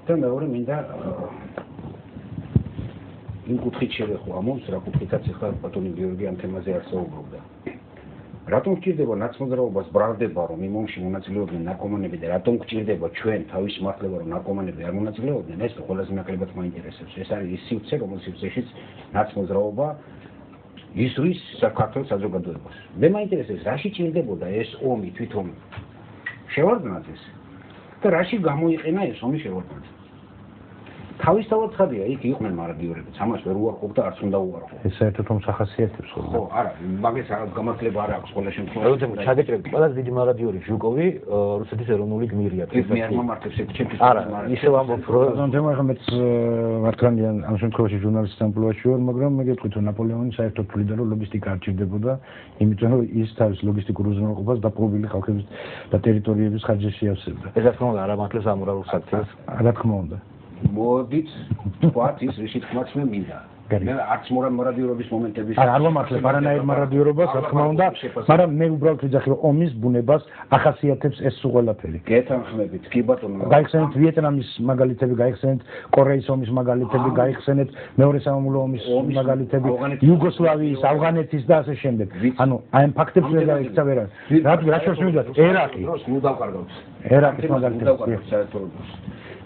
და მეორე მინდა იმ კუთხით შევეხო ამოს, რა კუთხითაც ახლა ბატონი გიორგი ამ თემაზე არ საუბრობდა. რატომ გჭირდება ნაცმოძრაობას ბრალდება, რომ იმ ომში მონაწილეობდნენ ნარკომანები და რატომ გჭირდება ჩვენ თავის მართლობა, რომ ნარკომანები არ მონაწილეობდნენ, ეს ყველაზე ნაკლებად მაინტერესებს. ეს არის ის სივრცე, რომლის სივრცეშიც ნაცმოძრაობა ისვრის საქართველოს საზოგადოებას. მე მაინტერესებს, რაში ჭირდებოდა ეს ომი თვითონ შევარდნაძეს და რაში გამოიყენა ეს ომი შევარდნაძეს. თავისთავად ხარია, იქ იყვნენ მარადიორებიც, ამას ვერ უარყოფ და არც უნდა უარყო. ეს საერთოდ ომს ახასიათებს ხო? ხო, არა, მაგას გამართლება არ აქვს ყველა შემთხვევაში. როდესაც ჩაგეჭრებთ, ყველაზე დიდი მარადიორი ჟუკოვი რუსეთის ეროვნული გმირია. მე არ მომართებს ეს ჩემთვის. არა, ისევ ამბობ, რომ თემა ახლა მეც მართლიან ამ შემთხვევაში ჟურნალისტის ამპლუაში ვარ, მაგრამ მე გეტყვით, რომ ნაპოლეონი საერთოდ თვლიდა, რომ ლოგისტიკა არ ჭირდებოდა, იმიტომ რომ ის თავის ლოგისტიკურ უზრუნველყოფას დაპყრობილი ხალხების და ტერიტორიების ხარჯზე შეავსებდა. ეს რა თქმა უნდა არ ამართლებს ამორალურ საქციელს. რა თქმა უნდა. მოდით თქვათ ის რისი თქმაც მე მინდა. მე არც მარადიორობის მომენტების არ ვამართლებ არანაირ მარადიორობას, რა თქმა უნდა, მაგრამ მე უბრალოდ ვიძახი, რომ ომის ბუნებას ახასიათებს ეს სულ ყველაფერი. გეთანხმებით, კი ბატონო. გაიხსენეთ ვიეტნამის მაგალითები, გაიხსენეთ კორეის ომის მაგალითები, გაიხსენეთ მეორე სამამულო ომის მაგალითები, იუგოსლავიის, ავღანეთის და ასე შემდეგ. ანუ აი ამ ფაქტებს ვერ გაიქცა ვერა. რა შორს მივიდათ? ერაყი. ნუ დავკარგავთ. ერაყის მაგალითები.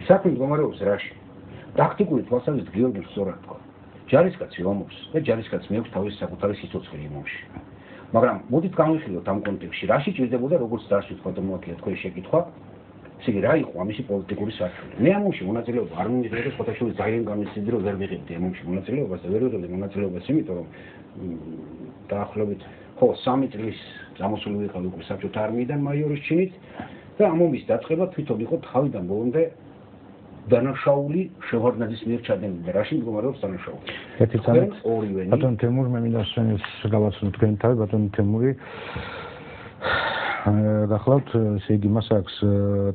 საქმე მდგომარეობს რაში? ტაქტიკური თვალსაზრისით გიორგიმ სწორად თქვა. ჯარისკაცი ომობს და ჯარისკაცს მეაქვს თავისი საკუთარი სიცოცხლე იმში. მაგრამ მოდით განვიხილოთ ამ კონტექსტში, რაში ჭირდებოდა როგორც დარჩით ბატონოაკია თქვენი შეკითხვა, ესე იგი რა იყო ამისი პოლიტიკური საშუალება. მე ამ ომში მონაწილეობა არ მივიღე და სხვათაშორის ძალიან გამიცდიდი რომ ვერ ვიღებდი ამ ომში მონაწილეობას და ვერ ვიღებდი მონაწილეობას იმიტომ რომ დაახლოებით 3 წლის გამოსული ვიყავი უკვე საბჭოთა არმიიდან მაიორის ჩინით და ამ ომის დაწყება თვითონ იყო თავიდან ბოლომდე დანაშაული შევარდნაძის მიერ ჩადენილი და რაში მდგომარეობს დანაშაული. ერთი წამით ბატონ თემურ მე მინდა სვენეს გავაცნო თქვენ თავი ბატონ თემური გახლავთ ესე იგი მას აქვს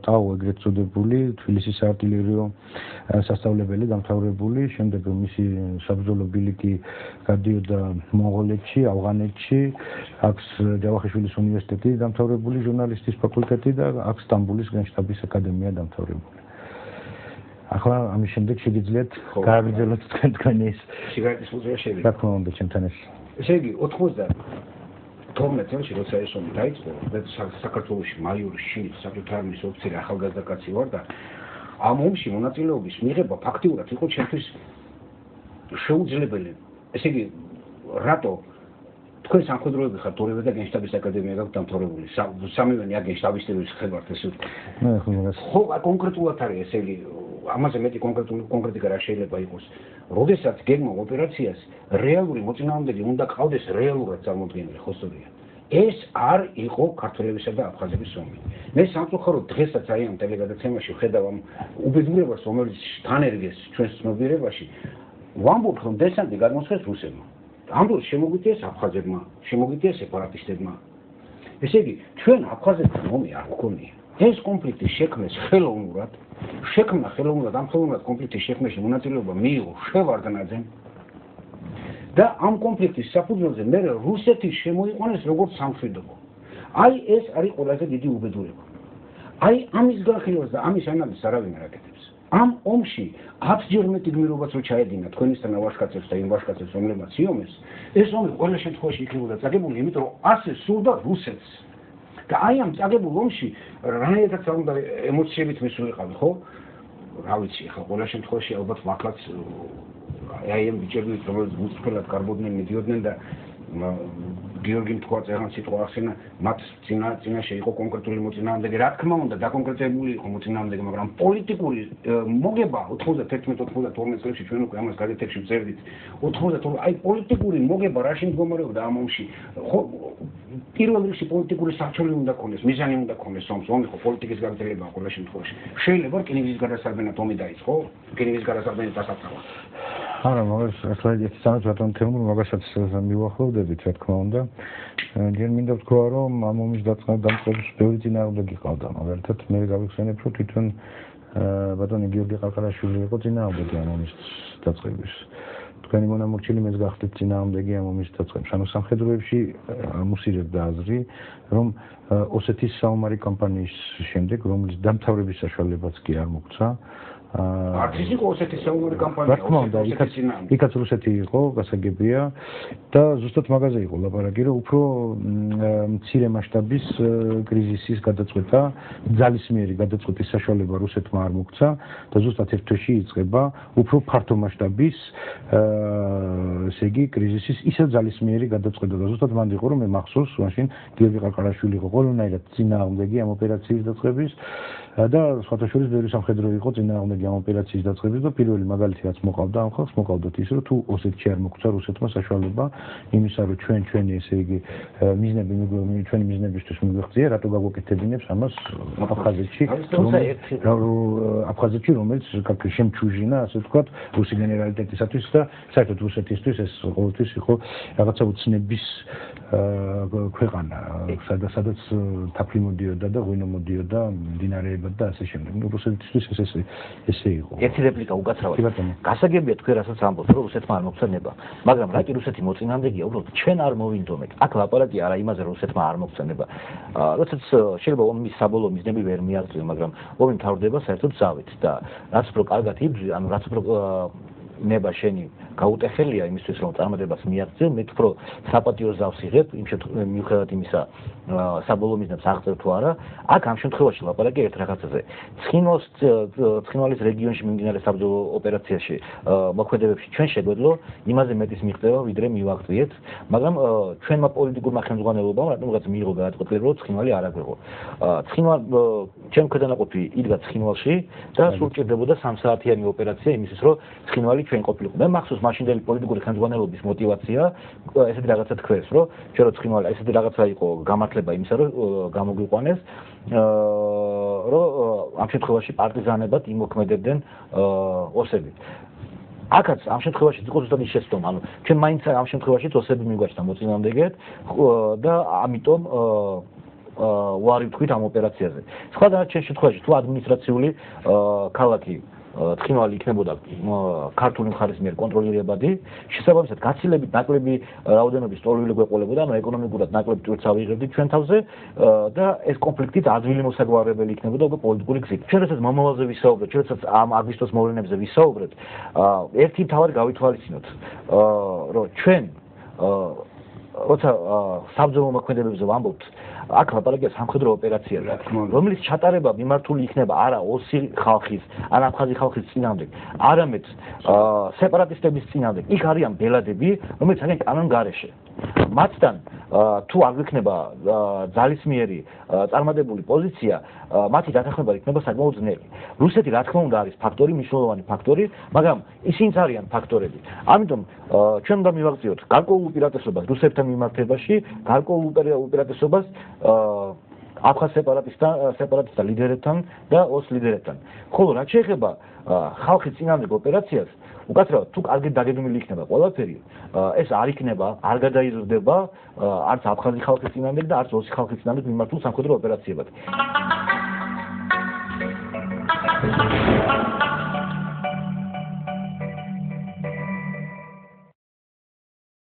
ტაო ეგრეთ წოდებული თბილისის საარტილერიო სასწავლებელი დამთავრებული შემდეგ მისი საბრძოლო ბილიკი გადიოდა მონღოლეთში ავღანეთში აქვს ჯავახიშვილის უნივერსიტეტი დამთავრებული ჟურნალისტის ფაკულტეტი და აქვს სტამბოლის გენშტაბის აკადემია დამთავრებული. ახლა ამის შემდეგ შეგიძლიათ გააგრძელოთ თქვენი ეს სიგარეტის მუზეუმი შევიდეთ. რა თქმა უნდა ჩემთან ეს. ესე იგი 92 წელს როცა ეს ომი დაიწყო, მე საქართველოში მაიორის ჩინის საბჭოთა არმიის ოფიცერი ახალგაზრდა კაცი ვარ და ამ ომში მონაწილეობის მიღება ფაქტიურად იყო ჩემთვის შეუძლებელი. ესე იგი რატო თქვენ სამხედროები ხართ ორივე და გენშტაბის აკადემია გაქვთ დამთავრებული. სამივენი აქ გენშტაბისტების ხებართ ესე ვთქვი. ხო, კონკრეტულად არის ესე იგი ამაზე მეტი კონკრეტიკა რა შეიძლება იყოს. როდესაც გეგმავ ოპერაციას რეალური მოწინააღმდეგე უნდა ყავდეს რეალურად წარმოდგენილი, ხო სწორია. ეს არ იყო ქართველებისა და აფხაზების ომი. მე სამწუხაროდ დღესაც აი ამ ტელეგადაცემაში ვხედავ ამ უბედურებას, რომელიც თან ერგეს ჩვენს ცნობიერებაში, ვამბობ, რომ დესანტი გადმოსხეს რუსებმა. ამ დროს შემოგვიწიეს აფხაზებმა, შემოგვიწიეს სეპარატისტებმა. ესე იგი, ჩვენ აფხაზებთან ომი არ გვქონია. ეს კონფლიქტი შექმნეს ხელოვნურად, ამ ხელოვნურად კონფლიქტის შექმნაში მონაწილეობა მიიღო შევარდნაძემ და ამ კონფლიქტის საფუძველზე მე რუსეთი შემოიყვანეს როგორც სამშვიდობო. აი ეს არის ყველაზე დიდი უბედურება. აი ამის განხილვას და ამის ანალიზს არავინ არ აკეთებს. ამ ომში 10-ჯერ მეტი გმირობაც რო ჩაედინა თქვენისთან ვაშკაცებს და იმ ვაშკაცებს რომლებმაც იომეს, ეს ომი ყველა შემთხვევაში იქნებოდა წაგებული, იმიტომ რომ ასე სურდა რუსეთს. და აი ამ წაგებულ ომში რანაირადაც არ უნდა ემოციებით მისულიყავი, ხო? რა ვიცი, ახლა ყველა შემთხვევაში ალბათ მართლაც აი ამ ბიჭები, რომელიც მუსკელად კარბოდნენ, მიდიოდნენ და გიორგიმ თქვა წერან სიტყვა ახსენა, მათ წინაშე იყო კონკრეტული მოწინააღმდეგე, რა თქმა უნდა, დაკონკრეტებული იყო მოწინააღმდეგე, მაგრამ პოლიტიკური მოგება 91-92 წლებში ჩვენ უკვე ამას გაზეთებში ვწერდით. 92 აი პოლიტიკური მოგება რაში მდგომარეობდა ამ ომში? ხო, პირველ რიგში პოლიტიკური საფრთხე უნდა ქონდეს, მიზანი უნდა ქონდეს ომს, ომი ხო პოლიტიკის გაგრძელებაა ყველა შემთხვევაში. შეიძლება რკინიგზის გადასარბენად ომი დაიწყო, რკინიგზის გადასარბენად დასაფრთხეა. არა, მაგას ახლა ერთი სამეთ ბატონ თემურ მაგასაც მივახლოვდებით, რა თქმა უნდა. ჯერ მინდა ვთქვა, რომ ამ ომის დაწყების ბევრი წინააღმდეგი ყავდა, მაგალითად მე გავიხსენებ, რომ თვითონ ბატონი გიორგი ყარყარაშვილი იყო წინააღმდეგი ამ ომის დაწყების. თქვენი მონამორჩილი მეც გახდით წინააღმდეგი ამ ომის დაწყების. ანუ სამხედროებში ამუსირებდა აზრი, რომ ოსეთის საომარი კამპანიის შემდეგ, რომლის დამთავრების საშუალებაც კი არ მოგცა, არც ის იყო ოსეთის საომარი კამპანია. რა თქმა უნდა, იქაც რუსეთი იყო, გასაგებია და ზუსტად მაგაზე იყო ლაპარაკი, რომ უფრო მცირე მასშტაბის კრიზისის გადაწყვეტა, ძალისმიერი გადაწყვეტის საშუალება რუსეთმა არ მოგცა და ზუსტად ერთ თვეში იწყება უფრო ფართო მასშტაბის ესე იგი კრიზისის ისე ძალისმიერი გადაწყვეტა და ზუსტად მანდ იყო რომ მე მახსოვს მაშინ გიორგი ყარყარაშვილი იყო ყველანაირად წინააღმდეგი ამ ოპერაციის დაწყების და სხვათა შორის ბევრი სამხედრო იყო წინააღმდეგი ამ ოპერაციის დაწყების და პირველი მაგალითი რაც მოყავდა ამ ხალხს მოყავდათ ის რომ თუ ოსეთში არ მოგცა რუსეთმა საშუალება იმისა რომ ჩვენი ესე იგი ჩვენი მიზნებისთვის მიგვეღწია რატო გაგვეკეთებინებს ამას აფხაზეთში აფხაზეთში რომელიც კაკი შემჩუჟინა ასე ვთქვათ რუსი გენერალიტეტისათვის და საერთოდ რუსეთისთვის ეს ყოველთვის იყო რაღაცა უცნების ქვეყანა სადაც თაფლი მოდიოდა და ღვინო მოდიოდა მდინარეებად და ასე შემდეგ რუსეთისთვის ესე იყო ერთი რეპლიკა უკაცრავად გასაგებია თქვენ რასაც ამბობთ რომ რუსეთმა არ მოგცა ნება მაგრამ რა კი რუსეთი მოწინააღმდეგეა უბრალოდ ჩვენ არ მოვინდომეთ აქ ლაპარაკი არა იმაზე რომ რუსეთმა არ მოგცა ნება როდესაც შეიძლება ომის საბოლოო მიზნები ვერ მიაღწია მაგრამ ომი მთავრდება საერთოდ ზავით და რაც უფრო კარგად იბრძვი ანუ რაც უფრო ნება შენი გაუტეხელია იმისთვის რომ წარმატებას მიაღწიო მე უფრო საპატიო ზავს იღებ იმ მიუხედავად იმისა საბოლოო მიზნებს აღწევ თუ არა აქ ამ შემთხვევაში ლაპარაკი ერთ რაღაცაზე ცხინვალის რეგიონში მიმდინარე საბრძოლო ოპერაციაში მოქმედებებში ჩვენ შეგვეძლო იმაზე მეტის მიღწევა ვიდრე მივაღწიეთ მაგრამ ჩვენმა პოლიტიკურმა ხელმძღვანელობამ რატომღაც მიიღო გადაწყვეტილება რომ ცხინვალი არ აგვეღო ჩემ ქვედანაყოფი იდგა ცხინვალში და სულ ჭირდებოდა 3 საათიანი ოპერაცია იმისთვის რომ ცხინვალი ჩვენ ყოფილიყო მე მახსოვს მაშინდელი პოლიტიკური ხელმძღვანელობის мотиваცია ესეთი რაღაცა თქვეს რომ ჩვენ რო ცხინვალი ესეთი რაღაცა იყო გამართლება იმისა რომ გამოგვიყვანეს რომ ამ შემთხვევაში პარტიზანებად იმოქმედებდნენ ოსები აქაც ამ შემთხვევაში იყო ზუსტად ის შეცდომა ანუ ჩვენ მაინც ამ შემთხვევაში ოსები მიგვაჩნდა მოწინააღმდეგეად და ამიტომ ვარი ვთქვით ამ ოპერაციაზე სხვა დანარჩენ შემთხვევაში თუ ადმინისტრაციული ქალაქი ცხინვალი იქნებოდა ქართული მხარის მიერ კონტროლირებადი, შესაბამისად გაცილებით ნაკლები რაოდენობის ტოლვილი გვეყოლებოდა, ანუ ეკონომიკურად ნაკლები ტვირთსავი იღებდით ჩვენ თავზე და ეს კონფლიქტით ადვილი მოსაგვარებელი იქნებოდა უკვე პოლიტიკური გზით. ჩვენ რასაც მომავალზე ვისაუბრეთ, ჩვენ რასაც ამ აგვისტოს მოვლენებზე ვისაუბრეთ, ერთი თავად გავითვალისწინოთ, რომ ჩვენ როცა საბრძოლო მოქმედებებზე ვამბობთ აქ ლაპარაკია სამხედრო ოპერაციაზე, რომელიც ჩატარება მიმართული იქნება არა ოსი ხალხის, ან აფხაზი ხალხის წინააღმდეგ, არამედ სეპარატისტების წინააღმდეგ. იქ არიან ბელადები, რომელიც არიან კანონგარეშე. მათთან თუ არ გვექნება ძალისმიერი წარმატებული პოზიცია, მათი დათანხმება იქნება საკმაოდ ძნელი. რუსეთი რა თქმა უნდა არის ფაქტორი, მნიშვნელოვანი ფაქტორი, მაგრამ ისინიც არიან ფაქტორები. ამიტომ ჩვენ უნდა მივაღწიოთ გარკვეულ უპირატესობას რუსებთან მიმართებაში, გარკვეულ უპირატესობას აფხაზ სეპარატისტთა ლიდერებთან და ოს ლიდერებთან. ხოლო რაც შეეხება ხალხის წინააღმდეგ ოპერაციას, უკაცრავად თუ კარგად დაგეგმილი იქნება ყველაფერი, ეს არ იქნება, არ გადაიზრდება არც აფხაზი ხალხის წინააღმდეგ და არც ოსი ხალხის წინააღმდეგ მიმართულ სამხედრო ოპერაციებად.